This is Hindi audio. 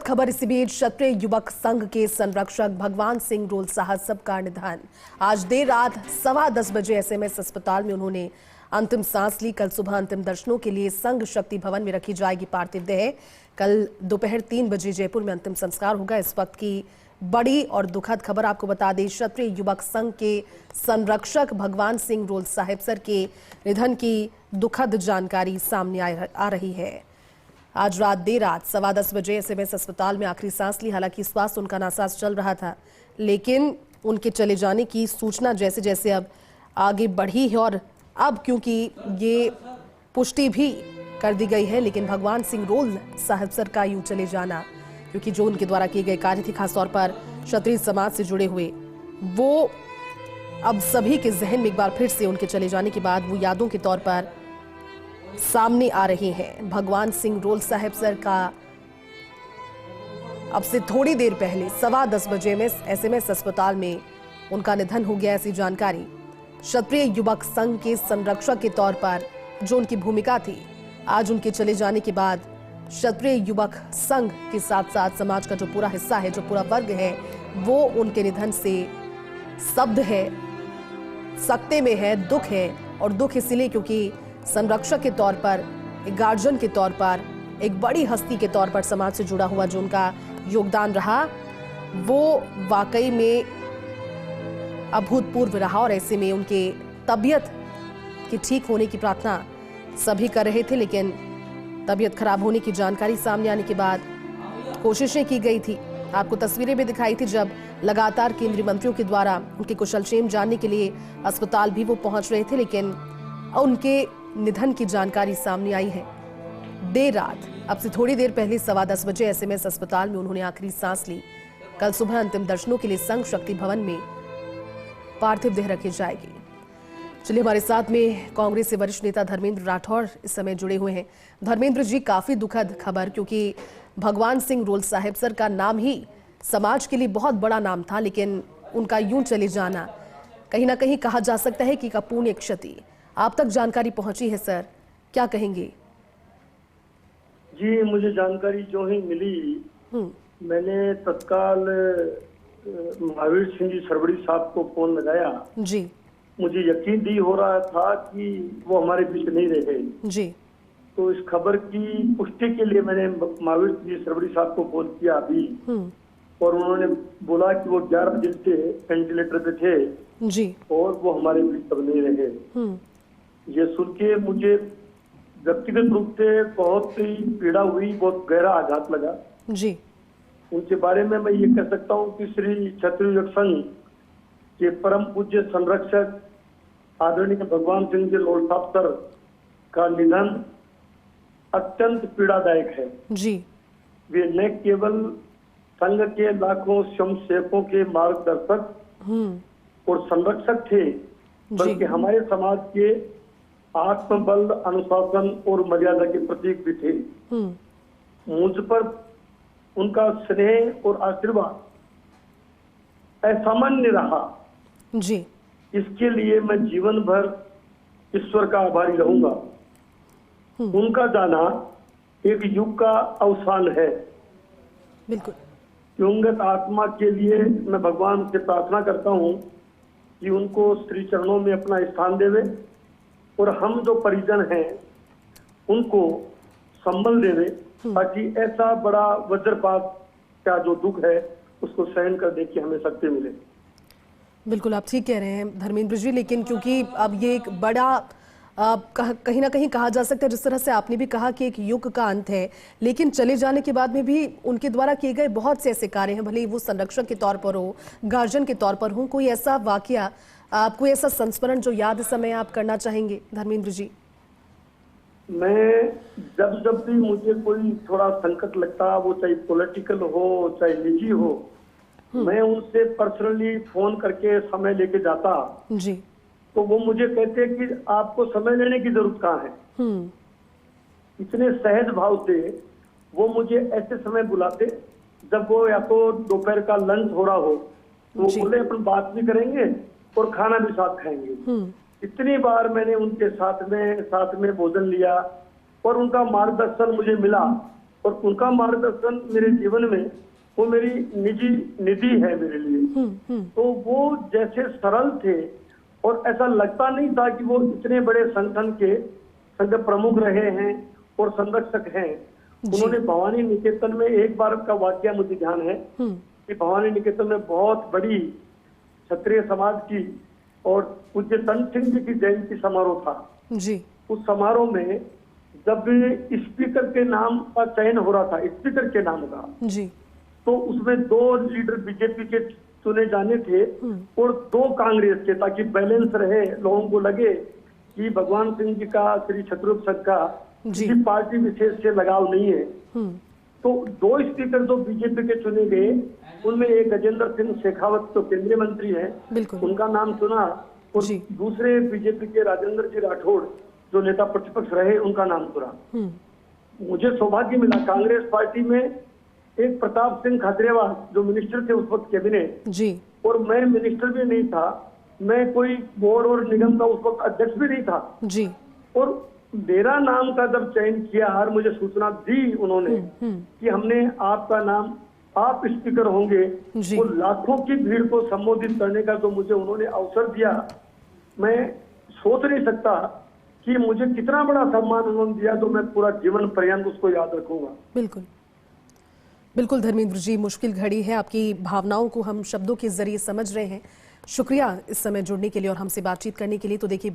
खबर इसी बीच क्षत्रिय युवक संघ के संरक्षक भगवान सिंह रोल साहब का निधन। आज देर रात 10:15 बजे एसएमएस अस्पताल में उन्होंने अंतिम सांस ली। कल सुबह अंतिम दर्शनों के लिए संघ शक्ति भवन में रखी जाएगी पार्थिव देह। कल दोपहर 3 बजे जयपुर में अंतिम संस्कार होगा। इस वक्त की बड़ी और दुखद खबर आपको बता दें, क्षत्रिय युवक संघ के संरक्षक भगवान सिंह रोल साहब सर के निधन की दुखद जानकारी सामने आ रही है। आज देर रात 10:15 बजे एसएमएस अस्पताल में आखिरी सांस ली। हालांकि स्वास्थ्य उनका नासाज चल रहा था, लेकिन उनके चले जाने की सूचना जैसे जैसे अब आगे बढ़ी है और अब क्योंकि ये पुष्टि भी कर दी गई है, लेकिन भगवान सिंह रोल साहब सर का यूं चले जाना, क्योंकि जो उनके द्वारा किए गए कार्य थे खासतौर पर क्षत्रिय समाज से जुड़े हुए, वो अब सभी के जहन में एक बार फिर से उनके चले जाने के बाद वो यादों के तौर पर सामने आ रहे हैं। भगवान सिंह रोल साहब सर का अब से थोड़ी देर पहले 10:15 बजे में एसएमएस अस्पताल में उनका निधन हो गया। ऐसी जानकारी क्षत्रिय युवक संघ के संरक्षक के तौर पर जो उनकी भूमिका थी, आज उनके चले जाने के बाद क्षत्रिय युवक संघ के साथ साथ समाज का जो पूरा हिस्सा है, जो पूरा वर्ग है, वो उनके निधन से स्तब्ध है, सकते में है, दुख है। और दुख इसलिए क्योंकि संरक्षक के तौर पर, एक गार्जियन के तौर पर, एक बड़ी हस्ती के तौर पर समाज से जुड़ा हुआ जो उनका योगदान रहा, वो वाकई में अभूतपूर्व रहा। और ऐसे में उनके तबीयत की ठीक होने की प्रार्थना सभी कर रहे थे, लेकिन तबीयत खराब होने की जानकारी सामने आने के बाद कोशिशें की गई थी। आपको तस्वीरें भी दिखाई थी जब लगातार केंद्रीय मंत्रियों के द्वारा उनके कुशलक्षेम जानने के लिए अस्पताल भी वो पहुंच रहे थे, लेकिन उनके निधन की जानकारी सामने आई है देर रात। अब से थोड़ी देर पहले 10:15 बजे एसएमएस अस्पताल में उन्होंने आखिरी सांस ली। कल सुबह अंतिम दर्शनों के लिए संघ शक्ति भवन में पार्थिव देह रखी जाएगी। चलिए, हमारे साथ में कांग्रेस से वरिष्ठ नेता धर्मेंद्र राठौर इस समय जुड़े हुए हैं। धर्मेंद्र जी, काफी दुखद खबर, क्योंकि भगवान सिंह रोल साहब सर का नाम ही समाज के लिए बहुत बड़ा नाम था, लेकिन उनका यूं चले जाना कहीं ना कहीं कहा जा सकता है कि एक अपूर्णीय क्षति। आप तक जानकारी पहुंची है सर, क्या कहेंगे? जी, मुझे जानकारी जो ही मिली, मैंने तत्काल महावीर सिंह जी सरवड़ी साहब को फोन लगाया जी। मुझे यकीन नहीं हो रहा था कि वो हमारे बीच नहीं रहे जी। तो इस खबर की पुष्टि के लिए मैंने महावीर सिंह जी सरवड़ी साहब को फोन किया अभी, और उन्होंने बोला कि वो 11 दिन से वेंटिलेटर पे थे जी, और वो हमारे बीच तब नहीं रहे। ये सुन के मुझे व्यक्तिगत रूप से बहुत ही पीड़ा हुई, बहुत गहरा आघात लगा जी। उनके बारे में मैं ये कह सकता हूँ कि श्री क्षत्रिय युवक संघ के परम पूज्य संरक्षक आदरणीय भगवान सिंह जी रोल साहब सर का निधन अत्यंत पीड़ादायक है जी। वे न केवल संघ के लाखों स्वयंसेवकों के मार्गदर्शक और संरक्षक थे, बल्कि हमारे समाज के आत्मबल, अनुशासन और मर्यादा के प्रतीक भी थे। मुझ पर उनका स्नेह और आशीर्वाद असामान्य रहा जी। इसके लिए मैं जीवन भर ईश्वर का आभारी रहूंगा। उनका जाना एक युग का अवसान है। बिल्कुल। दिवंगत आत्मा के लिए मैं भगवान से प्रार्थना करता हूं कि उनको श्री चरणों में अपना स्थान देवे, और हम जो परिजन हैं उनको संबल देवे, ताकि ऐसा बड़ा वज्रपात का जो दुख है उसको सहन कर दे कि हमें शक्ति मिले। बिल्कुल, आप ठीक कह रहे हैं धर्मेंद्र जी, लेकिन क्योंकि अब ये एक बड़ा कहीं ना कहीं कहा जा सकता है, जिस तरह से आपने भी कहा कि एक युग का अंत है, लेकिन चले जाने के बाद में भी उनके द्वारा किए गए बहुत से ऐसे कार्य हैं, भले ही वो संरक्षक के तौर पर हो, गार्जियन के तौर पर हो। कोई ऐसा वाकया, कोई ऐसा संस्मरण जो याद समय आप करना चाहेंगे धर्मेंद्र जी? मैं जब भी मुझे कोई थोड़ा संकट लगता, वो चाहे पॉलिटिकल हो चाहे निजी हो, मैं उनसे पर्सनली फोन करके समय लेके जाता जी। तो वो मुझे कहते कि आपको समय लेने की जरूरत कहाँ है। इतने सहज भाव से वो मुझे ऐसे समय बुलाते जब वो या तो दोपहर का लंच हो रहा हो, तो वो बोले अपन बात भी करेंगे और खाना भी साथ खाएंगे। इतनी बार मैंने उनके साथ में भोजन लिया और उनका मार्गदर्शन मुझे मिला और उनका मार्गदर्शन मेरे जीवन में वो मेरी निजी निधि है मेरे लिए। तो वो जैसे सरल थे और ऐसा लगता नहीं था कि वो इतने बड़े संगठन के संघ प्रमुख रहे हैं और संरक्षक हैं। उन्होंने भवानी निकेतन में एक बार का वाकया मुझे ध्यान है कि भवानी निकेतन में बहुत बड़ी क्षत्रिय समाज की और पूज्य संत सिंह जी की जयंती समारोह था जी। उस समारोह में जब स्पीकर के नाम का चयन हो रहा था, स्पीकर के नाम का, जी। तो उसमें 2 लीडर बीजेपी के चुने जाने थे और 2 कांग्रेस के, ताकि बैलेंस रहे, लोगों को लगे कि भगवान सिंह जी का, श्री छत्रपति संघ का किसी पार्टी विशेष से लगाव नहीं है। तो 2 स्पीकर जो बीजेपी के चुने गए, उनमें एक गजेंद्र सिंह शेखावत जो केंद्रीय मंत्री हैं, उनका नाम चुना, और दूसरे बीजेपी के राजेंद्र जी राठौड़ जो नेता प्रतिपक्ष रहे, उनका नाम चुना। मुझे सौभाग्य मिला कांग्रेस पार्टी में एक प्रताप सिंह खाचरियावास जो मिनिस्टर थे उस वक्त कैबिनेट जी, और मैं मिनिस्टर भी नहीं था, मैं कोई बोर्ड और निगम का उस वक्त अध्यक्ष भी नहीं था जी। और मेरा नाम का जब चयन किया और मुझे सूचना दी उन्होंने कि हमने आपका नाम, आप स्पीकर होंगे, वो लाखों की भीड़ को संबोधित करने का जो मुझे उन्होंने अवसर दिया, मैं सोच नहीं सकता कि मुझे कितना बड़ा सम्मान उन्होंने दिया, तो मैं पूरा जीवन पर्यंत उसको याद रखूंगा। बिल्कुल बिल्कुल धर्मेंद्र जी, मुश्किल घड़ी है, आपकी भावनाओं को हम शब्दों के जरिए समझ रहे हैं। शुक्रिया इस समय जुड़ने के लिए और हमसे बातचीत करने के लिए। तो देखिए